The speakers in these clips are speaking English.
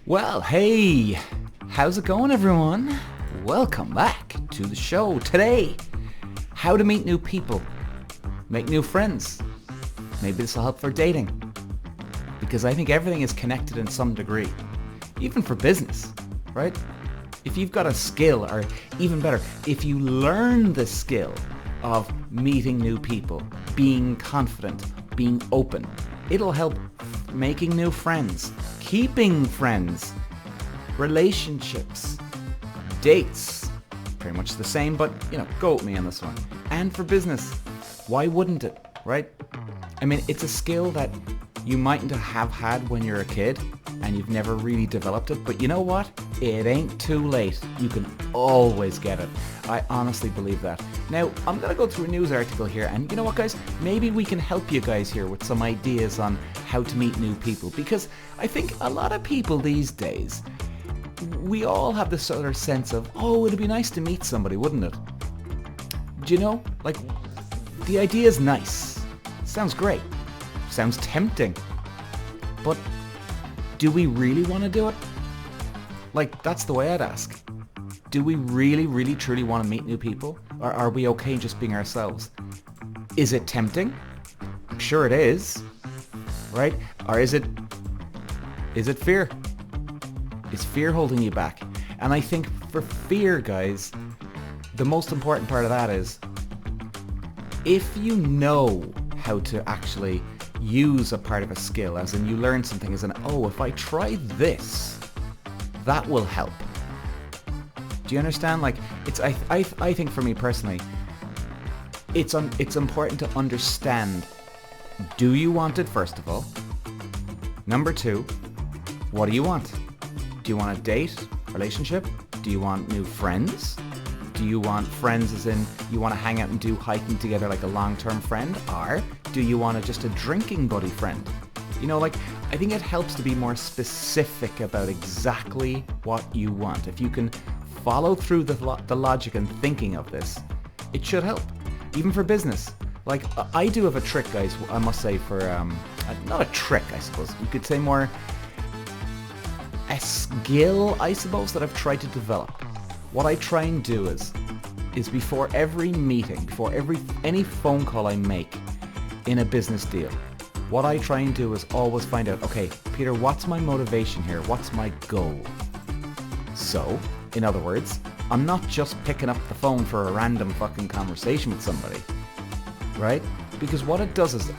Well, hey, how's it going, everyone? Welcome back to the show. Today, how to meet new people, make new friends. Maybe this will help for dating, because I think everything is connected in some degree, even for business, right? If you've got a skill, or even better, if you learn the skill of meeting new people, being confident, being open, it'll help making new friends, keeping friends, relationships, dates, pretty much the same, but go with me on this one. And for business, why wouldn't it, right? I mean, it's a skill that you mightn't have had when you're a kid and you've never really developed it, but you know what? It ain't too late. You can always get it. I honestly believe that. Now, I'm going to go through a news article here, and you know what, guys? Maybe we can help you guys here with some ideas on how to meet new people, because I think a lot of people these days, we all have this sort of sense of, oh, it'd be nice to meet somebody, wouldn't it? Do you know? Like, the idea is nice. Sounds great. Sounds tempting. But do we really want to do it? Like, that's the way I'd ask. Do we really, really, truly want to meet new people? Or are we okay just being ourselves? Is it tempting? I'm sure it is. Right? Or is it fear? Is fear holding you back? And I think for fear, guys, the most important part of that is if you know how to actually use a part of a skill, as in you learn something, as in, oh, if I try this, that will help. Do you understand? Like, I think for me personally, it's important to understand, do you want it, first of all? Number two, what do you want? Do you want a date, relationship? Do you want new friends? Do you want friends as in you want to hang out and do hiking together like a long-term friend? Or do you want just a drinking buddy friend? I think it helps to be more specific about exactly what you want. If you can follow through the logic and thinking of this, it should help. Even for business. Like, I do have a trick, guys, I must say, for, not a trick, I suppose. You could say more a skill, I suppose, that I've tried to develop. What I try and do is before every meeting, before any phone call I make in a business deal, what I try and do is always find out, okay, Peter, what's my motivation here? What's my goal? So, in other words, I'm not just picking up the phone for a random fucking conversation with somebody, right? Because what it does is,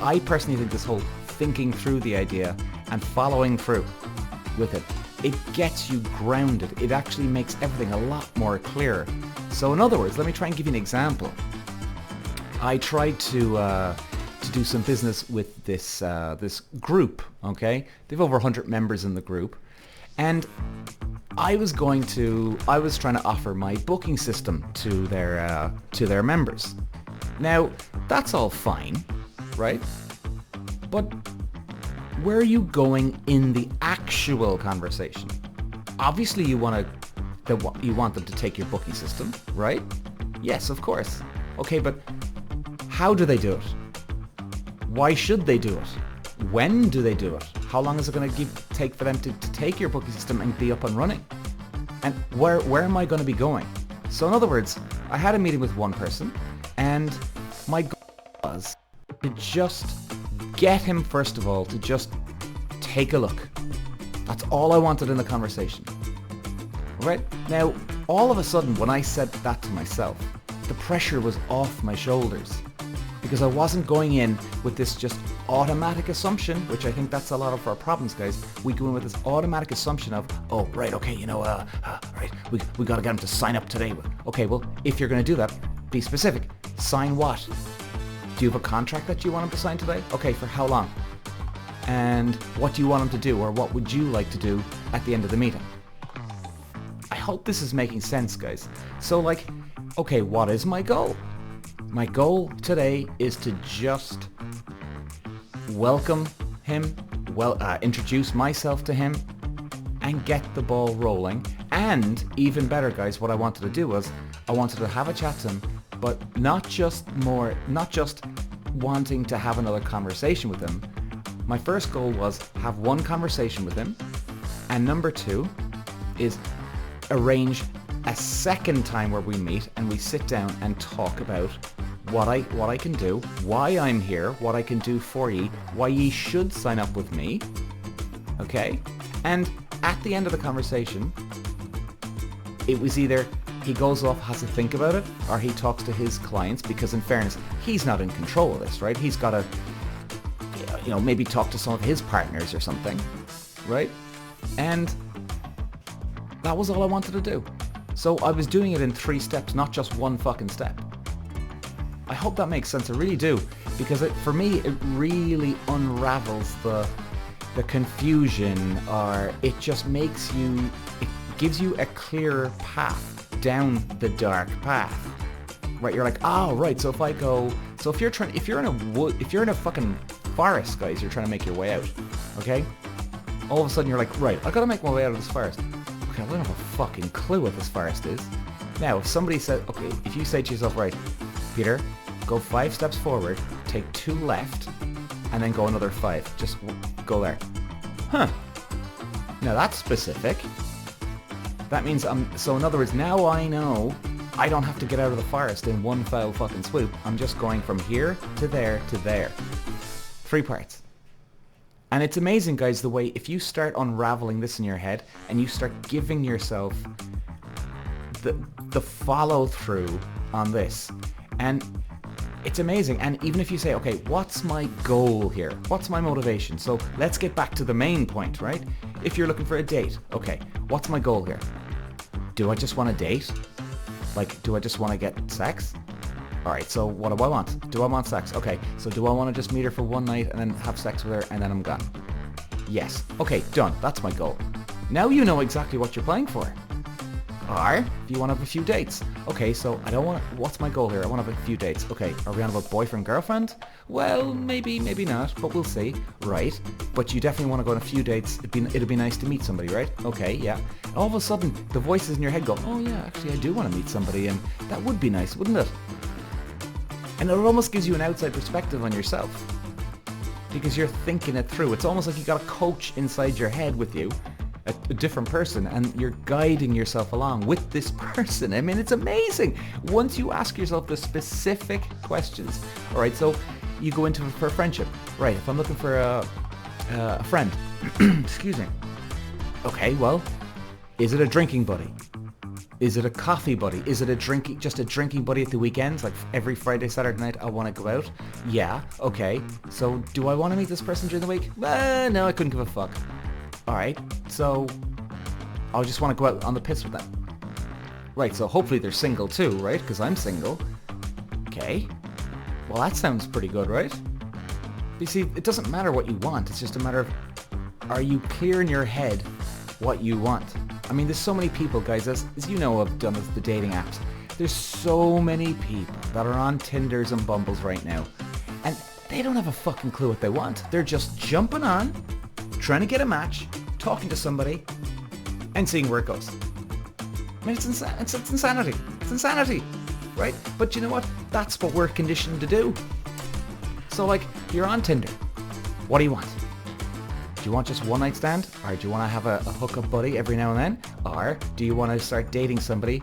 I personally think this whole thinking through the idea and following through with it, it gets you grounded. It actually makes everything a lot more clear. So in other words, let me try and give you an example. I tried to do some business with this group, okay? They've over 100 members in the group. And I was trying to offer my booking system to their members. Now, that's all fine, right? But where are you going in the actual conversation? Obviously, you want them to take your booking system, right? Yes, of course. Okay, but how do they do it? Why should they do it? When do they do it? How long is it going to take for them to take your booking system and be up and running? And where am I going to be going? So in other words, I had a meeting with one person, and my goal was to just get him, first of all, to just take a look. That's all I wanted in the conversation. Right? Now, all of a sudden, when I said that to myself, the pressure was off my shoulders, because I wasn't going in with this just automatic assumption, which I think that's a lot of our problems, guys. We go in with this automatic assumption of, oh, right, okay, right, we got to get him to sign up today. Okay, well, if you're going to do that, be specific. Sign what? Do you have a contract that you want him to sign today? Okay, for how long? And what do you want him to do, or what would you like to do at the end of the meeting? I hope this is making sense, guys. So, like, okay, what is my goal? My goal today is to just welcome him, introduce myself to him, and get the ball rolling. And even better, guys, what I wanted to do was I wanted to have a chat to him, but not just wanting to have another conversation with him. My first goal was have one conversation with him, And number 2 is arrange a second time where we meet and we sit down and talk about what I can do, why I'm here, what I can do for ye, why ye should sign up with me. Okay? And at the end of the conversation, it was either he goes off, has to think about it, or he talks to his clients, because in fairness, he's not in control of this, right? He's got to, maybe talk to some of his partners or something, right? And that was all I wanted to do. So I was doing it in 3 steps, not just one fucking step. I hope that makes sense. I really do, because for me, it really unravels the confusion, or it just makes you, it gives you a clearer path down the dark path, right? You're like, oh, right. So if I go, so if you're in a fucking forest, guys, you're trying to make your way out, okay? All of a sudden you're like, right, I gotta make my way out of this forest. Okay, I don't have a fucking clue what this forest is. Now, if somebody said, okay, if you say to yourself, right, Peter, go 5 steps forward, take 2 left, and then go another 5. Just go there. Huh. Now that's specific. That means so in other words, now I know I don't have to get out of the forest in one foul fucking swoop. I'm just going from here to there to there. 3 parts. And it's amazing, guys, the way if you start unraveling this in your head and you start giving yourself the follow through on this, and it's amazing. And even if you say, okay, what's my goal here? What's my motivation? So let's get back to the main point, right? If you're looking for a date, okay, what's my goal here? Do I just want to date? Like, do I just want to get sex? All right, so what do I want? Do I want sex? Okay, so do I want to just meet her for one night and then have sex with her and then I'm gone? Yes. Okay, done. That's my goal. Now you know exactly what you're playing for. Or, if you want to have a few dates. Okay, so I don't want to, what's my goal here? I want to have a few dates. Okay, are we on about boyfriend, girlfriend? Well, maybe not, but we'll see. Right, but you definitely want to go on a few dates. It'd be nice to meet somebody, right? Okay, yeah. And all of a sudden, the voices in your head go, oh yeah, actually I do want to meet somebody, and that would be nice, wouldn't it? And it almost gives you an outside perspective on yourself, because you're thinking it through. It's almost like you got a coach inside your head with you, a different person, and you're guiding yourself along with this person. I mean, it's amazing. Once you ask yourself the specific questions. All right, so you go into for a friendship. Right, if I'm looking for a friend, excuse me. Okay, well, is it a drinking buddy? Is it a coffee buddy? Is it just a drinking buddy at the weekends? Like every Friday, Saturday night, I want to go out? Yeah, okay. So do I want to meet this person during the week? No, I couldn't give a fuck. Alright, so I just want to go out on the piss with them. Right, so hopefully they're single too, right? Because I'm single. Okay. Well, that sounds pretty good, right? You see, it doesn't matter what you want. It's just a matter of, are you clear in your head what you want? I mean, there's so many people, guys, as you know, have done the dating apps. There's so many people that are on Tinders and Bumbles right now. And they don't have a fucking clue what they want. They're just jumping on, trying to get a match, talking to somebody, and seeing where it goes. I mean, it's insanity. It's insanity, right? But you know what? That's what we're conditioned to do. So, like, you're on Tinder. What do you want? Do you want just one night stand? Or do you want to have a hookup buddy every now and then? Or do you want to start dating somebody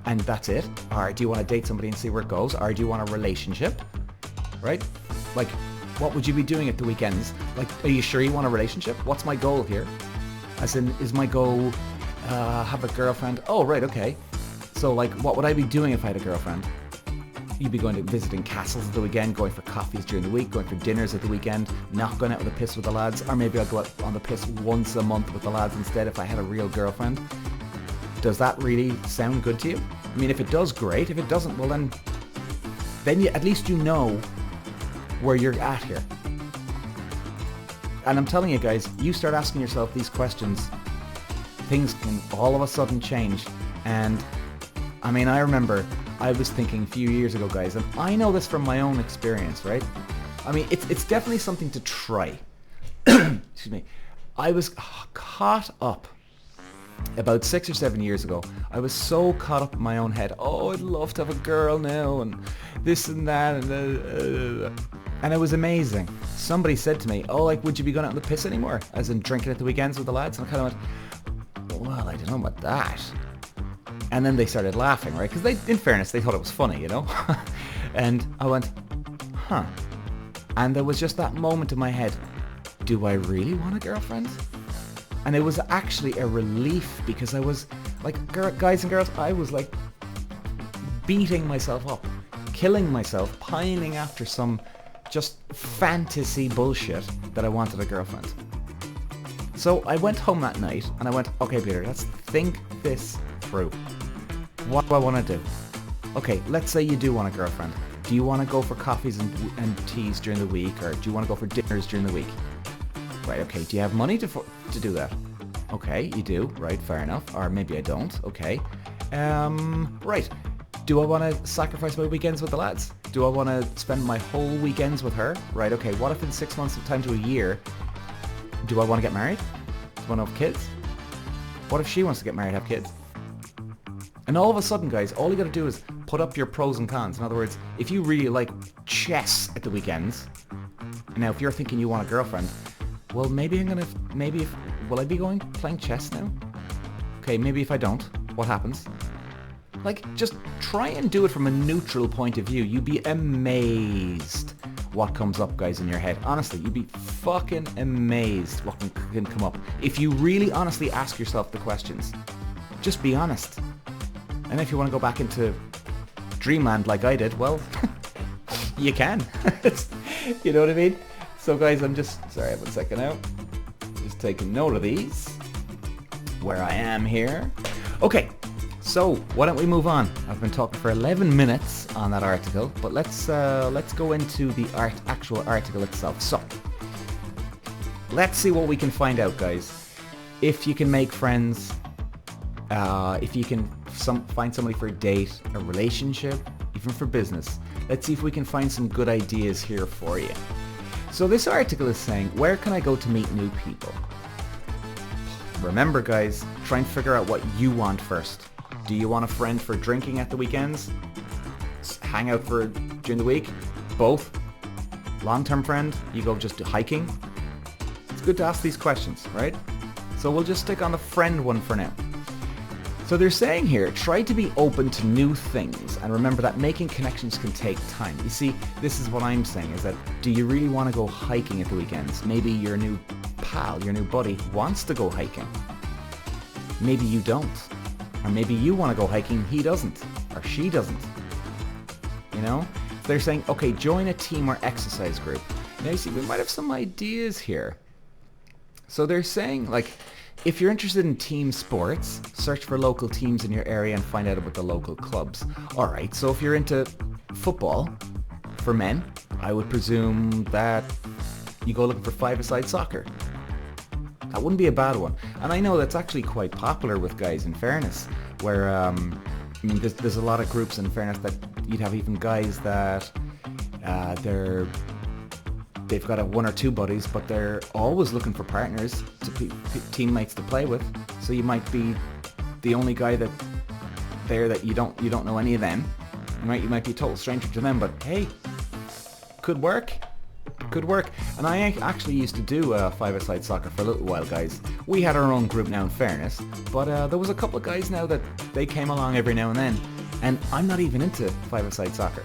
and that's it? Or do you want to date somebody and see where it goes? Or do you want a relationship? Right? Like, what would you be doing at the weekends? Like, are you sure you want a relationship? What's my goal here? As in, is my goal have a girlfriend? Oh, right, okay. So, like, what would I be doing if I had a girlfriend? You'd be going to visiting castles at the weekend, going for coffees during the week, going for dinners at the weekend, not going out with a piss with the lads, or maybe I'll go out on the piss once a month with the lads instead if I had a real girlfriend. Does that really sound good to you? I mean, if it does, great. If it doesn't, well then you, at least you know where you're at here. And I'm telling you guys, you start asking yourself these questions, things can all of a sudden change. And I mean, I remember I was thinking a few years ago, guys, and I know this from my own experience, right? I mean, it's definitely something to try. Excuse me. I was caught up about 6 or 7 years ago. I was so caught up in my own head. Oh, I'd love to have a girl now, and this and that, and it was amazing. Somebody said to me, oh, like, would you be going out on the piss anymore? As in drinking at the weekends with the lads? And I kind of went, I don't know about that. And then they started laughing, right? Because they, in fairness, they thought it was funny, you know? And I went, huh. And there was just that moment in my head, do I really want a girlfriend? And it was actually a relief, because I was like, guys and girls, I was like beating myself up, killing myself, pining after some just fantasy bullshit that I wanted a girlfriend. So I went home that night and I went, okay, Peter, let's think this through. What do I want to do? Okay, let's say you do want a girlfriend. Do you want to go for coffees and teas during the week, or do you want to go for dinners during the week? Right, okay, do you have money to do that? Okay, you do, right, fair enough. Or maybe I don't, okay. Right, do I want to sacrifice my weekends with the lads? Do I want to spend my whole weekends with her? Right, okay, what if in 6 months of time to a year, do I want to get married? Do I want to have kids? What if she wants to get married and have kids? And all of a sudden, guys, all you got to do is put up your pros and cons. In other words, if you really like chess at the weekends, now if you're thinking you want a girlfriend, well, will I be playing chess now? Okay, maybe if I don't, what happens? Like, just try and do it from a neutral point of view. You'd be amazed what comes up, guys, in your head. Honestly, you'd be fucking amazed what can come up. If you really honestly ask yourself the questions, just be honest. And if you want to go back into dreamland like I did, well, you can. You know what I mean? So guys, I'm just, sorry, one second now. Just taking note of these, where I am here. Okay, so why don't we move on? I've been talking for 11 minutes on that article, but let's go into the actual article itself. So, let's see what we can find out, guys. If you can make friends, if you can find somebody for a date, a relationship, even for business. Let's see if we can find some good ideas here for you. So this article is saying, where can I go to meet new people? Remember, guys, try and figure out what you want first. Do you want a friend for drinking at the weekends? Hang out during the week? Both? Long-term friend? You go just hiking? It's good to ask these questions, right? So we'll just stick on the friend one for now. So they're saying here, try to be open to new things, and remember that making connections can take time. You see, this is what I'm saying, is that do you really want to go hiking at the weekends? Maybe your new pal, your new buddy wants to go hiking. Maybe you don't. Or maybe you want to go hiking, he doesn't. Or she doesn't. You know? So they're saying, okay, join a team or exercise group. Now you see, we might have some ideas here. So they're saying, like, if you're interested in team sports, search for local teams in your area and find out about the local clubs. Alright, so if you're into football, for men, I would presume that you go looking for five-a-side soccer. That wouldn't be a bad one. And I know that's actually quite popular with guys, in fairness, where, I mean, there's a lot of groups, in fairness, that you'd have even guys that they've got one or two buddies, but they're always looking for partners, teammates to play with. So you might be the only guy that you don't know any of them. Right? You might be a total stranger to them, but hey, could work. Could work. And I actually used to do five-a-side soccer for a little while, guys. We had our own group now, in fairness, but there was a couple of guys now that they came along every now and then, and I'm not even into five-a-side soccer.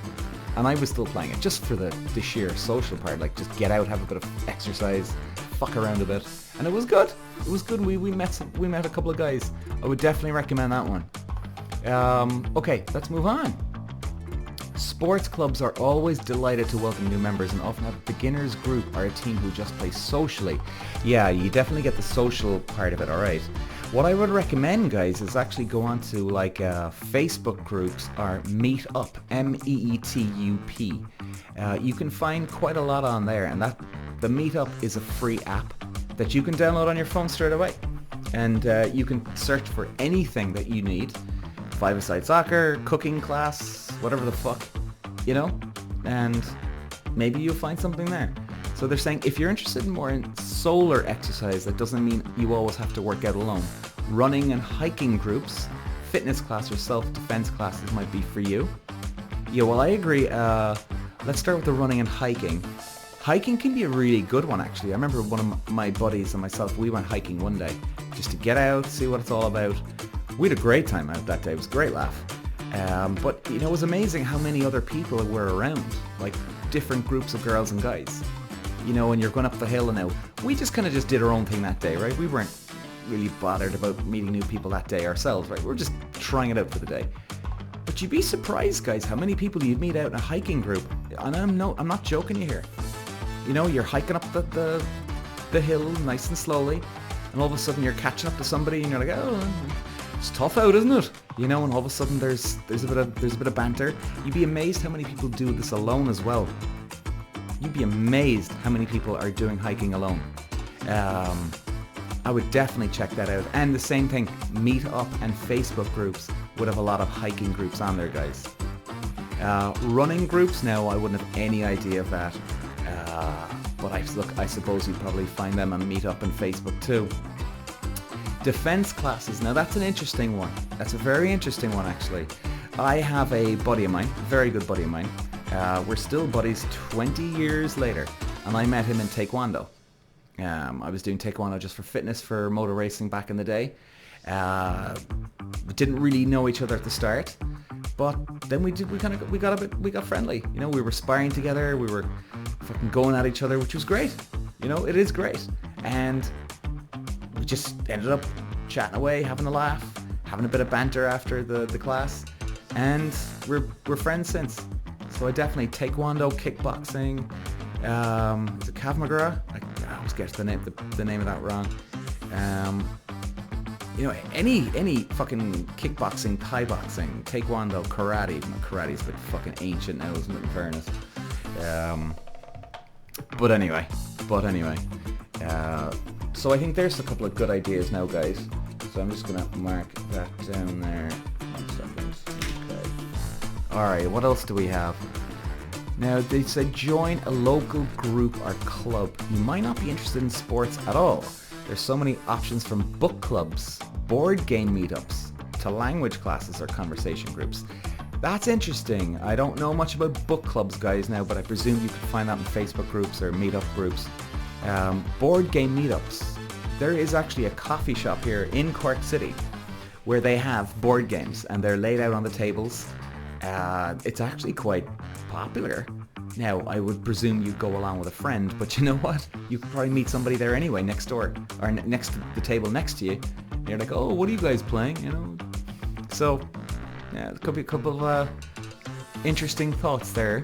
And I was still playing it just for the sheer social part, like just get out, have a bit of exercise, fuck around a bit, and it was good. It was good. We met a couple of guys. I would definitely recommend that one. Okay, let's move on. Sports clubs are always delighted to welcome new members and often have a beginners group or a team who just play socially. Yeah, you definitely get the social part of it, alright. What I would recommend, guys, is actually go on to like Facebook groups or Meetup, MEETUP. You can find quite a lot on there, and the Meetup is a free app that you can download on your phone straight away. And you can search for anything that you need. Five-a-side soccer, cooking class, whatever the fuck, you know? And maybe you'll find something there. So they're saying if you're interested more in solar exercise, that doesn't mean you always have to work out alone. Running and hiking groups, fitness class or self-defense classes might be for you. Yeah, well, I agree. Let's start with the running and hiking. Hiking can be a really good one, actually. I remember one of my buddies and myself, we went hiking one day just to get out, see what it's all about. We had a great time out that day. It was a great laugh. But it was amazing how many other people were around, like different groups of girls and guys. When you're going up the hill, and now we just kind of just did our own thing that day, right? We weren't really bothered about meeting new people that day ourselves, right? We're just trying it out for the day. But you'd be surprised, guys, how many people you'd meet out in a hiking group. And I'm not joking you here. You're hiking up the hill nice and slowly, and all of a sudden you're catching up to somebody, and you're like, oh, it's tough out, isn't it? And all of a sudden there's a bit of banter. You'd be amazed how many people do this alone as well. You'd be amazed how many people are doing hiking alone. I would definitely check that out. And the same thing, Meetup and Facebook groups would have a lot of hiking groups on there, guys. Running groups, now I wouldn't have any idea of that. But I suppose you'd probably find them on Meetup and Facebook too. Defense classes, now that's an interesting one. That's a very interesting one, actually. I have a buddy of mine, a very good buddy of mine. We're still buddies 20 years later, and I met him in Taekwondo. I was doing Taekwondo just for fitness, for motor racing back in the day. We didn't really know each other at the start, but then we got friendly. We were sparring together, we were fucking going at each other, which was great. It is great. And we just ended up chatting away, having a laugh, having a bit of banter after the class, and we're friends since. So I definitely Taekwondo, kickboxing, is it Krav Maga? I always get the name of that wrong. Any fucking kickboxing, Thai boxing, Taekwondo, karate. Karate's a bit fucking ancient now, isn't it, in fairness? But anyway. So I think there's a couple of good ideas now, guys. So I'm just going to mark that down there. 1 second. Okay. Alright, what else do we have? Now, they said join a local group or club. You might not be interested in sports at all. There's so many options, from book clubs, board game meetups, to language classes or conversation groups. That's interesting. I don't know much about book clubs, guys, now, but I presume you can find that in Facebook groups or meetup groups. Board game meetups. There is actually a coffee shop here in Cork City where they have board games, and they're laid out on the tables. It's actually quite popular. Now, I would presume you go along with a friend, but you know what? You could probably meet somebody there anyway, next door, or next to the table next to you. And you're like, oh, what are you guys playing? So, yeah, there could be a couple of interesting thoughts there.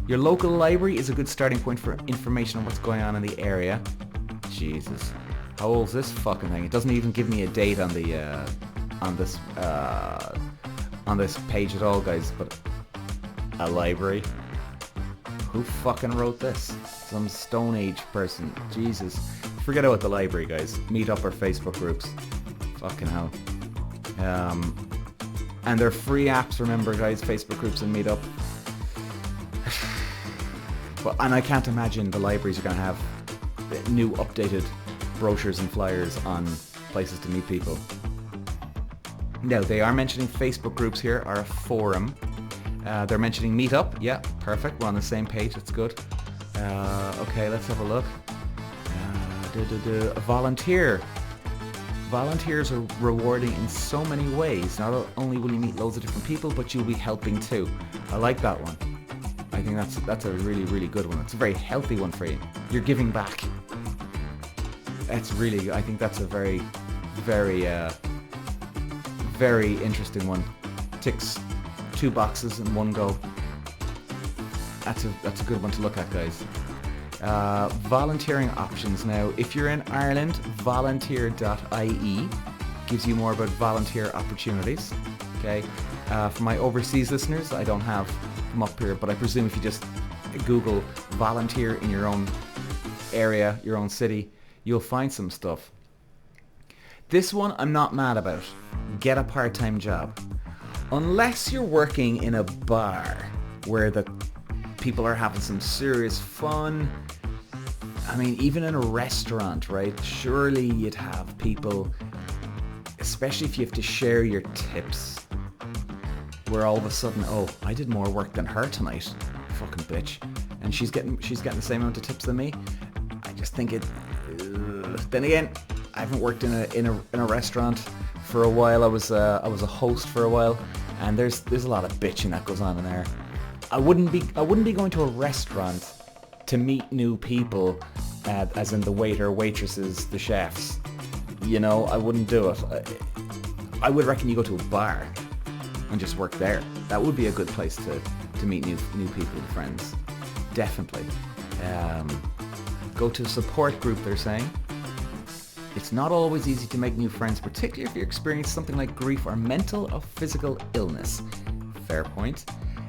Your local library is a good starting point for information on what's going on in the area. Jesus, how old is this fucking thing? It doesn't even give me a date on the on this page at all, guys. But a library. Who fucking wrote this? Some Stone Age person. Jesus. Forget about the library, guys. Meetup or Facebook groups. Fucking hell. And they're free apps, remember, guys. Facebook groups and Meetup. And I can't imagine the libraries are going to have new updated brochures and flyers on places to meet people. Now, they are mentioning Facebook groups here, or a forum. They're mentioning Meetup. Yeah, perfect. We're on the same page. That's good. Okay, let's have a look. A volunteer. Volunteers are rewarding in so many ways. Not only will you meet loads of different people, but you'll be helping too. I like that one. I think that's a really, really good one. It's a very healthy one for you. You're giving back. I think that's a very, very, very interesting one. Ticks 2 boxes in one go. That's a good one to look at, guys. Volunteering options. Now, if you're in Ireland, volunteer.ie gives you more about volunteer opportunities. Okay. For my overseas listeners, I don't have them up here, but I presume if you just Google volunteer in your own area, your own city, you'll find some stuff. This one I'm not mad about. Get a part-time job. Unless you're working in a bar where the people are having some serious fun. I mean, even in a restaurant, right? Surely you'd have people, especially if you have to share your tips, where all of a sudden, oh, I did more work than her tonight, fucking bitch, and she's getting the same amount of tips than me. I just think it. Then again, I haven't worked in a restaurant for a while. I was a host for a while, and there's a lot of bitching that goes on in there. I wouldn't be going to a restaurant to meet new people, as in the waiter, waitresses, the chefs. You know, I wouldn't do it. I would reckon you go to a bar and just work there. That would be a good place to meet new people and friends. Definitely. Go to a support group, they're saying. It's not always easy to make new friends, particularly if you experience something like grief or mental or physical illness. Fair point.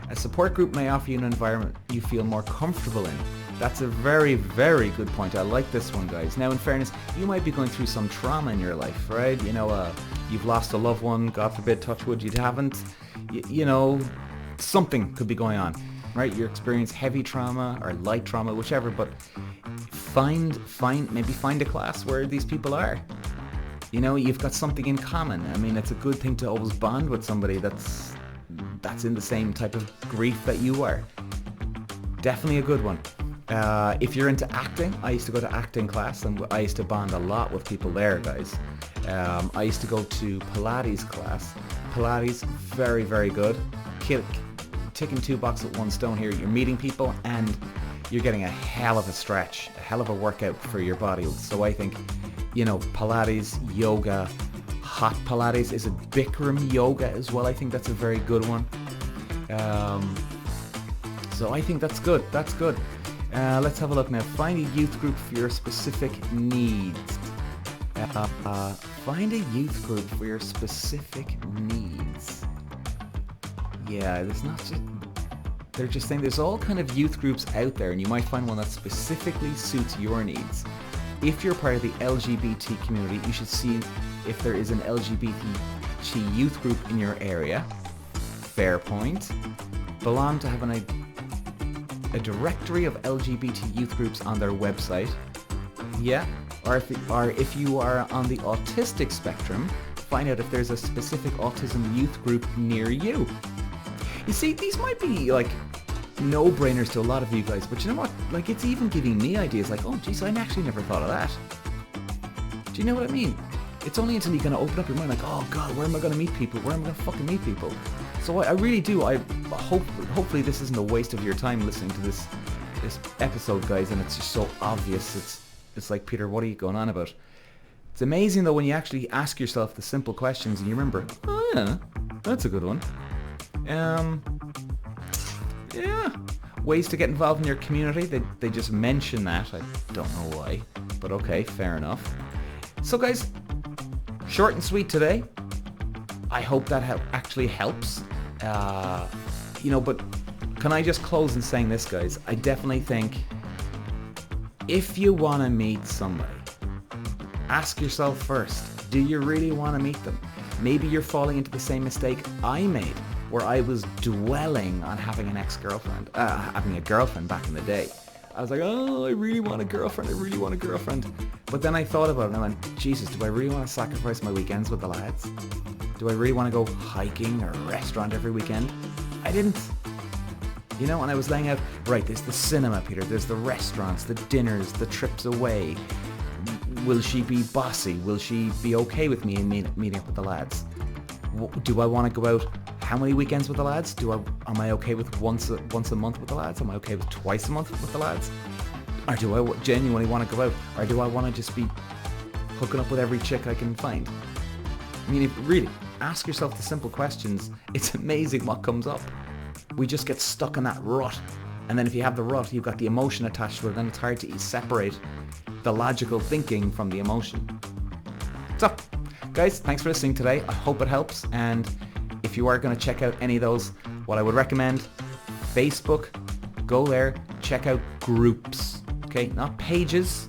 A support group may offer you an environment you feel more comfortable in. That's a very, very good point. I like this one, guys. Now, in fairness, you might be going through some trauma in your life, right? You know, you've lost a loved one, God forbid, touch wood, you haven't. You know, something could be going on, right? You experience heavy trauma or light trauma, whichever, but maybe find a class where these people are. You know, you've got something in common. I mean, it's a good thing to always bond with somebody that's in the same type of grief that you are. Definitely a good one. If you're into acting, I used to go to acting class, and I used to bond a lot with people there, guys. I used to go to Pilates class. Pilates, very, very good. Ticking 2 boxes with 1 stone here. You're meeting people and you're getting a hell of a stretch, a hell of a workout for your body. So I think, you know, Pilates, yoga, hot Pilates, is it Bikram yoga as well? I think that's a very good one. So I think that's good. That's good. Let's have a look now. Find a youth group for your specific needs. Find a youth group for your specific needs. Yeah, there's not just... They're just saying there's all kind of youth groups out there, and you might find one that specifically suits your needs. If you're part of the LGBT community, you should see if there is an LGBT youth group in your area. Fair point. Belong to having a directory of LGBT youth groups on their website. Yeah. Or if you are on the autistic spectrum, find out if there's a specific autism youth group near you. You see, these might be like no-brainers to a lot of you guys, but you know what? Like, it's even giving me ideas like, oh geez, I actually never thought of that. Do you know what I mean? It's only until you kind of open up your mind like, oh god, where am I going to meet people? Where am I going to fucking meet people? So I really do. Hopefully this isn't a waste of your time listening to this episode, guys, and it's just so obvious. It's like, Peter, what are you going on about? It's amazing though when you actually ask yourself the simple questions and you remember, oh yeah, that's a good one. Yeah. Ways to get involved in your community. They just mention that. I don't know why, but okay, fair enough. So guys, short and sweet today. I hope that actually helps. But can I just close in saying this, guys? I definitely think if you want to meet somebody, ask yourself first, do you really want to meet them? Maybe you're falling into the same mistake I made, where I was dwelling on having an ex-girlfriend, having a girlfriend back in the day. I was like, oh, I really want a girlfriend. But then I thought about it and I went, Jesus, do I really want to sacrifice my weekends with the lads? Do I really want to go hiking or a restaurant every weekend? I didn't. You know, and I was laying out, right, there's the cinema, Peter, there's the restaurants, the dinners, the trips away. Will she be bossy? Will she be okay with me meeting up with the lads? Do I want to go out how many weekends with the lads? Am I okay with once a month with the lads? Am I okay with twice a month with the lads? Or do I genuinely want to go out? Or do I want to just be hooking up with every chick I can find? I mean, really, ask yourself the simple questions. It's amazing what comes up. We just get stuck in that rut. And then if you have the rut, you've got the emotion attached to it, then it's hard to separate the logical thinking from the emotion. So, guys, thanks for listening today. I hope it helps. And if you are going to check out any of those, what I would recommend, Facebook, go there, check out groups. Okay, not pages,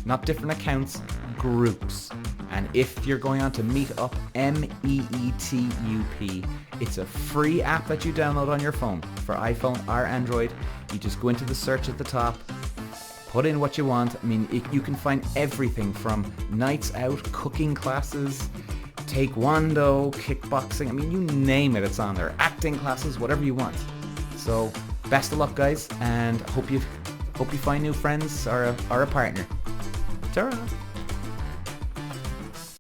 not different accounts, groups. And if you're going on to Meetup, MEETUP, it's a free app that you download on your phone for iPhone or Android. You just go into the search at the top, put in what you want. I mean, you can find everything from nights out, cooking classes, taekwondo, kickboxing. I mean, you name it, it's on there. Acting classes, whatever you want. So, best of luck, guys, and hope you find new friends or a partner. Ta-ra!